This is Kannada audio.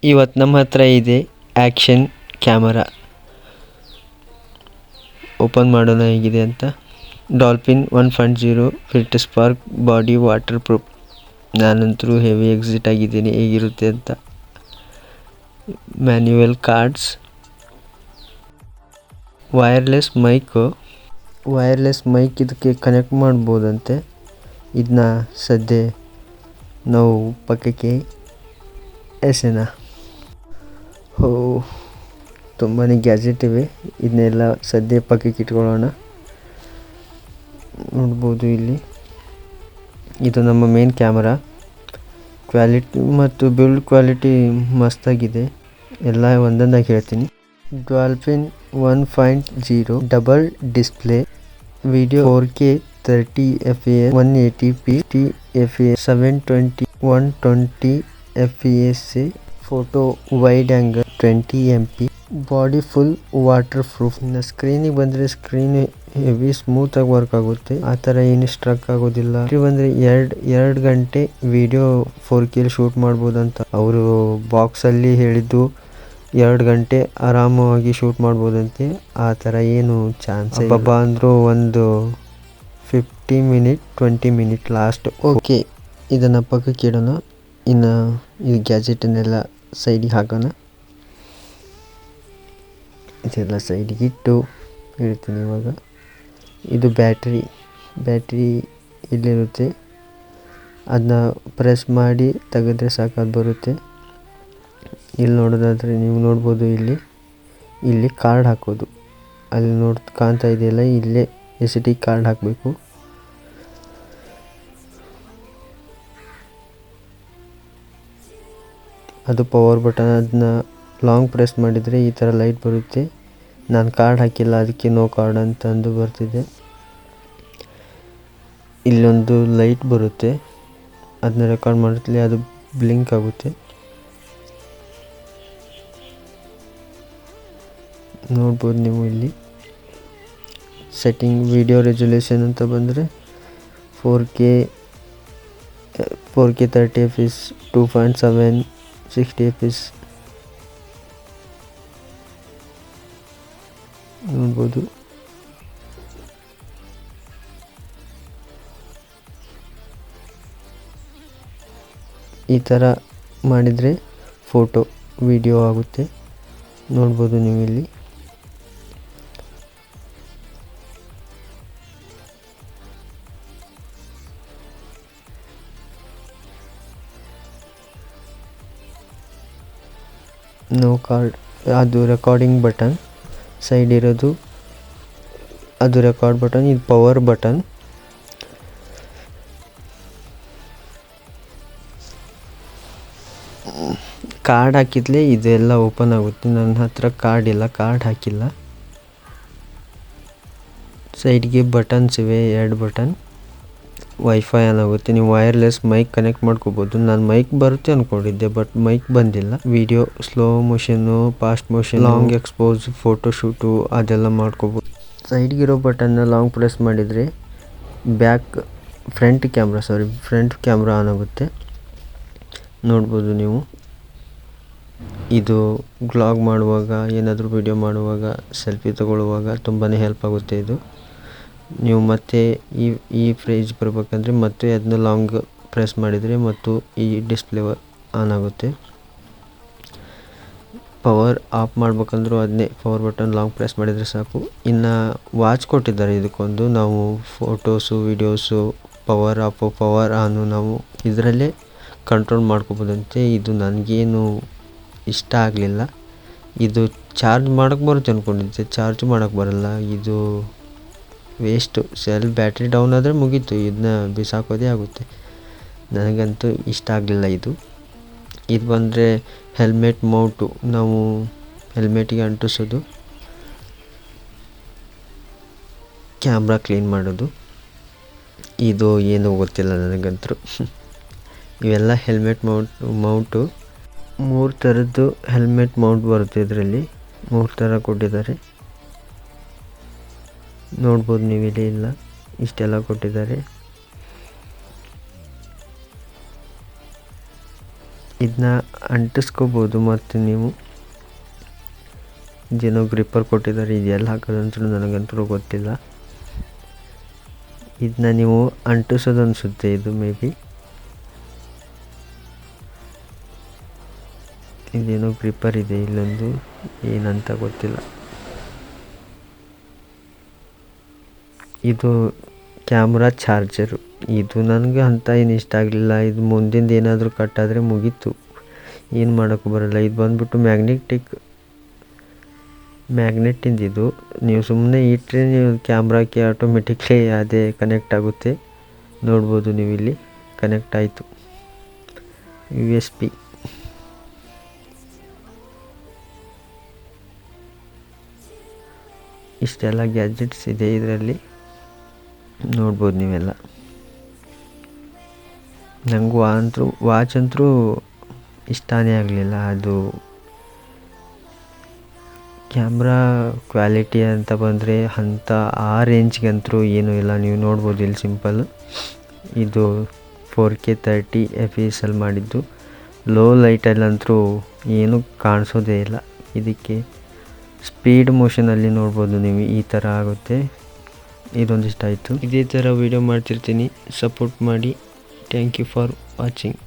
ಇವತ್ತು ನಮ್ಮ ಹತ್ರ ಇದೆ ಆ್ಯಕ್ಷನ್ ಕ್ಯಾಮರಾ. ಓಪನ್ ಮಾಡೋಣ ಹೇಗಿದೆ ಅಂತ. Dolphin 1.0 filter spark body water proof. ನಾನಂತರೂ ಹೆವಿ ಎಕ್ಸಿಟ್ ಆಗಿದ್ದೀನಿ ಹೇಗಿರುತ್ತೆ ಅಂತ. ಮ್ಯಾನ್ಯುವಲ್ ಕಾರ್ಡ್ಸ್, ವೈರ್ಲೆಸ್ ಮೈಕ್ ಇದಕ್ಕೆ ಕನೆಕ್ಟ್ ಮಾಡ್ಬೋದಂತೆ. ಇದನ್ನ ಸದ್ಯ ನಾವು ಪಕ್ಕಕ್ಕೆ ಎಸೆನ. ತುಂಬಾ ಗ್ಯಾಜೆಟ್ ಇವೆ, ಇದನ್ನೆಲ್ಲ ಸದ್ಯ ಪಕ್ಕಕ್ಕೆ ಇಟ್ಕೊಳ್ಳೋಣ. ನೋಡ್ಬೋದು ಇಲ್ಲಿ ಇದು ನಮ್ಮ ಮೇನ್ ಕ್ಯಾಮರಾ. ಕ್ವಾಲಿಟಿ ಮತ್ತು ಬಿಲ್ಡ್ ಕ್ವಾಲಿಟಿ ಮಸ್ತಾಗಿದೆ. ಎಲ್ಲ ಒಂದೊಂದಾಗಿ ಹೇಳ್ತೀನಿ. Dolphin 1.0 double display, video 4K 30 fps 180p 60 fps 720 120 fps, photo wide angle 20 MP, body full water proof. ಇನ್ನು ಸ್ಕ್ರೀನಿಗೆ ಬಂದರೆ ಸ್ಕ್ರೀನ್ ಹೆವಿ ಸ್ಮೂತಾಗಿ ವರ್ಕ್ ಆಗುತ್ತೆ, ಆ ಥರ ಏನು ಸ್ಟ್ರಕ್ ಆಗೋದಿಲ್ಲ. ಬಂದರೆ ಎರಡು ಗಂಟೆ ವಿಡಿಯೋ 4K ಶೂಟ್ ಮಾಡ್ಬೋದಂತ ಅವರು ಬಾಕ್ಸಲ್ಲಿ ಹೇಳಿದ್ದು. 2 ಗಂಟೆ ಆರಾಮವಾಗಿ ಶೂಟ್ ಮಾಡ್ಬೋದಂತೆ. ಆ ಥರ ಏನು ಚಾನ್ಸ್ ಅಂದರೂ ಒಂದು 15 ಮಿನಿಟ್ 20 ಮಿನಿಟ್ ಲಾಸ್ಟ್. ಓಕೆ, ಇದನ್ನು ಪಕ್ಕಕ್ಕೆ ಇಡೋಣ. ಇನ್ನು ಈ ಗ್ಯಾಜೆಟನ್ನೆಲ್ಲ ಸೈಡಿಗೆ ಹಾಕೋಣ. ಇದೆಲ್ಲ ಸೈಡಿಗೆ ಇಟ್ಟು ಇಡ್ತೀನಿ ಇವಾಗ. ಇದು ಬ್ಯಾಟ್ರಿ ಇಲ್ಲಿರುತ್ತೆ, ಅದನ್ನ ಪ್ರೆಸ್ ಮಾಡಿ ತೆಗೆದ್ರೆ ಸಾಕಾಗಿ ಬರುತ್ತೆ. ಇಲ್ಲಿ ನೋಡೋದಾದರೆ ನೀವು ನೋಡ್ಬೋದು, ಇಲ್ಲಿ ಕಾರ್ಡ್ ಹಾಕೋದು. ಅಲ್ಲಿ ಕಾಣ್ತಾ ಇದೆಯಲ್ಲ, ಇಲ್ಲೇ SD ಕಾರ್ಡ್ ಹಾಕಬೇಕು. ಅದು ಪವರ್ ಬಟನ್. ಅದನ್ನ ಲಾಂಗ್ ಪ್ರೆಸ್ ಮಾಡಿದರೆ ಈ ಥರ ಲೈಟ್ ಬರುತ್ತೆ. ನಾನು ಕಾರ್ಡ್ ಹಾಕಿಲ್ಲ, ಅದಕ್ಕೆ ನೋ ಕಾರ್ಡ್ ಅಂತಂದು ಬರ್ತಿದೆ. ಇಲ್ಲೊಂದು ಲೈಟ್ ಬರುತ್ತೆ, ಅದನ್ನ ರೆಕಾರ್ಡ್ ಮಾಡುತ್ತಲೇ ಅದು ಬ್ಲಿಂಕ್ ಆಗುತ್ತೆ. ನೋಡ್ಬೋದು ನೀವು ಇಲ್ಲಿ ಸೆಟ್ಟಿಂಗ್. ವಿಡಿಯೋ ರೆಸೊಲ್ಯೂಷನ್ ಅಂತ ಬಂದರೆ 4K 30 fps 2.7 60 fps ನೋಡ್ಬೋದು. ಈ ಥರ ಮಾಡಿದರೆ ಫೋಟೋ ವಿಡಿಯೋ ಆಗುತ್ತೆ. ನೋಡ್ಬೋದು ನೀವು ಇಲ್ಲಿ. ನೋ ಕಾರ್ಡ್, ಅದು ರೆಕಾರ್ಡಿಂಗ್ ಬಟನ್. ಸೈಡ್ ಇರೋದು ಅದು ರೆಕಾರ್ಡ್ ಬಟನ್, ಇದು ಪವರ್ ಬಟನ್. ಕಾರ್ಡ್ ಹಾಕಿದ್ಲೇ ಇದೆಲ್ಲ ಓಪನ್ ಆಗುತ್ತೆ. ನನ್ನ ಹತ್ರ ಕಾರ್ಡ್ ಇಲ್ಲ, ಕಾರ್ಡ್ ಹಾಕಿಲ್ಲ. ಸೈಡ್ಗೆ ಬಟನ್ಸ್ ಇವೆ, 2 ಬಟನ್. ವೈಫೈ ಆನ್ ಆಗುತ್ತೆ. ನೀವು ವೈರ್ಲೆಸ್ ಮೈಕ್ ಕನೆಕ್ಟ್ ಮಾಡ್ಕೋಬೋದು. ನಾನು ಮೈಕ್ ಬರುತ್ತೆ ಅಂದ್ಕೊಂಡಿದ್ದೆ, ಬಟ್ ಮೈಕ್ ಬಂದಿಲ್ಲ. ವಿಡಿಯೋ ಸ್ಲೋ ಮೋಷನ್ನು, fast motion, long expose, photo shoot ಅದೆಲ್ಲ ಮಾಡ್ಕೋಬೋದು. ಸೈಡ್ಗಿರೋ ಬಟನ್ನ ಲಾಂಗ್ ಪ್ರೆಸ್ ಮಾಡಿದರೆ ಫ್ರಂಟ್ ಕ್ಯಾಮ್ರಾ ಆನ್ ಆಗುತ್ತೆ. ನೋಡ್ಬೋದು ನೀವು. ಇದು ವ್ಲಾಗ್ ಮಾಡುವಾಗ, ಏನಾದರೂ ವಿಡಿಯೋ ಮಾಡುವಾಗ, ಸೆಲ್ಫಿ ತಗೊಳ್ಳುವಾಗ ತುಂಬಾ ಹೆಲ್ಪ್ ಆಗುತ್ತೆ ಇದು. ನೀವು ಮತ್ತೆ ಈ ಫ್ರೇಜ್ ಬರಬೇಕಂದ್ರೆ ಮತ್ತೆ ಅದನ್ನ ಲಾಂಗ್ ಪ್ರೆಸ್ ಮಾಡಿದರೆ ಮತ್ತು ಈ ಡಿಸ್ಪ್ಲೇ ಆನ್ ಆಗುತ್ತೆ. ಪವರ್ ಆಫ್ ಮಾಡ್ಬೇಕಂದ್ರೂ ಅದನ್ನೇ ಪವರ್ ಬಟನ್ ಲಾಂಗ್ ಪ್ರೆಸ್ ಮಾಡಿದರೆ ಸಾಕು. ಇನ್ನು ವಾಚ್ ಕೊಟ್ಟಿದ್ದಾರೆ ಇದಕ್ಕೊಂದು. ನಾವು photos videos power off power on ನಾವು ಇದರಲ್ಲೇ ಕಂಟ್ರೋಲ್ ಮಾಡ್ಕೋಬೋದಂತೆ. ಇದು ನನಗೇನು ಇಷ್ಟ ಆಗಲಿಲ್ಲ. ಇದು ಚಾರ್ಜ್ ಮಾಡೋಕ್ಕೆ ಬರುತ್ತೆ ಅಂದ್ಕೊಂಡಿದ್ದೆ, ಚಾರ್ಜ್ ಮಾಡೋಕ್ಕೆ ಬರಲ್ಲ. ಇದು ವೇಸ್ಟು. ಬ್ಯಾಟ್ರಿ ಡೌನ್ ಆದರೆ ಮುಗೀತು, ಇದನ್ನ ಬಿಸಾಕೋದೇ ಆಗುತ್ತೆ. ನನಗಂತೂ ಇಷ್ಟ ಆಗಲಿಲ್ಲ ಇದು ಬಂದರೆ ಹೆಲ್ಮೆಟ್ ಮೌಂಟು, ನಾವು ಹೆಲ್ಮೆಟಿಗೆ ಅಂಟಿಸೋದು, ಕ್ಯಾಮ್ರಾ ಕ್ಲೀನ್ ಮಾಡೋದು. ಇದು ಏನೂ ಗೊತ್ತಿಲ್ಲ ನನಗಂತೂ. ಇವೆಲ್ಲ ಹೆಲ್ಮೆಟ್ ಮೌಂಟು 3 ಥರದ್ದು ಹೆಲ್ಮೆಟ್ ಮೌಂಟ್ ಬರುತ್ತೆ. ಇದರಲ್ಲಿ 3 ಥರ ಕೊಟ್ಟಿದ್ದಾರೆ. ನೋಡ್ಬೋದು ನೀವು ಇಲ್ಲಿ. ಇಲ್ಲ, ಇಷ್ಟೆಲ್ಲ ಕೊಟ್ಟಿದ್ದಾರೆ. ಇದನ್ನ ಅಂಟಿಸ್ಕೋಬೋದು ಮತ್ತು ನೀವು ಇದೇನೋ ಗ್ರಿಪ್ಪರ್ ಕೊಟ್ಟಿದ್ದಾರೆ, ಇದೆಲ್ಲ ಹಾಕೋದಂತೂ ನನಗಂತೂ ಗೊತ್ತಿಲ್ಲ. ಇದನ್ನ ನೀವು ಅಂಟಿಸೋದು ಅನಿಸುತ್ತೆ, ಇದು ಮೇ ಬಿ ಇದೇನೋ ಗ್ರಿಪ್ಪರ್ ಇದೆ ಇಲ್ಲೊಂದು, ಏನಂತ ಗೊತ್ತಿಲ್ಲ. ಇದು ಕ್ಯಾಮ್ರಾ ಚಾರ್ಜರು. ಇದು ನನಗೆ ಅಂತ ಏನು ಇಷ್ಟ ಆಗಲಿಲ್ಲ. ಇದು ಮುಂದಿಂದ ಏನಾದರೂ ಕಟ್ಟಾದರೆ ಮುಗೀತು, ಏನು ಮಾಡೋಕ್ಕೂ ಬರೋಲ್ಲ. ಇದು ಬಂದ್ಬಿಟ್ಟು ಮ್ಯಾಗ್ನೆಟ್ಟಿಂದಿದು. ನೀವು ಸುಮ್ಮನೆ ಇಟ್ಟರೆ ನೀವು ಕ್ಯಾಮ್ರಾಕ್ಕೆ ಆಟೋಮೆಟಿಕ್ಲಿ ಅದೇ ಕನೆಕ್ಟ್ ಆಗುತ್ತೆ. ನೋಡ್ಬೋದು ನೀವು ಇಲ್ಲಿ ಕನೆಕ್ಟ್ ಆಯಿತು. USB ಇಷ್ಟೆಲ್ಲ ಗ್ಯಾಜೆಟ್ಸ್ ಇದೆ ಇದರಲ್ಲಿ, ನೋಡ್ಬೋದು ನೀವೆಲ್ಲ. ನಂಗೆ ವಾಚ್ ಅಂತೂ ಇಷ್ಟನೇ ಆಗಲಿಲ್ಲ. ಅದು ಕ್ಯಾಮ್ರಾ ಕ್ವಾಲಿಟಿ ಅಂತ ಬಂದರೆ ಆ ರೇಂಜ್ಗಂತೂ ಏನೂ ಇಲ್ಲ. ನೀವು ನೋಡ್ಬೋದು ಇಲ್ಲಿ ಸಿಂಪಲ್. ಇದು 4K 30 fps ಅಲ್ಲಿ ಮಾಡಿದ್ದು. ಲೋ ಲೈಟಲ್ಲಂತೂ ಏನೂ ಕಾಣಿಸೋದೇ ಇಲ್ಲ. ಇದಕ್ಕೆ ಸ್ಪೀಡ್ ಮೋಷನಲ್ಲಿ ನೋಡ್ಬೋದು ನೀವು, ಈ ಥರ ಆಗುತ್ತೆ. ಇದೊಂದಿಷ್ಟ ಆಯಿತು. ಇದೇ ಥರ ವೀಡಿಯೋ ಮಾಡ್ತಿರ್ತೀನಿ, ಸಪೋರ್ಟ್ ಮಾಡಿ. Thank you for watching.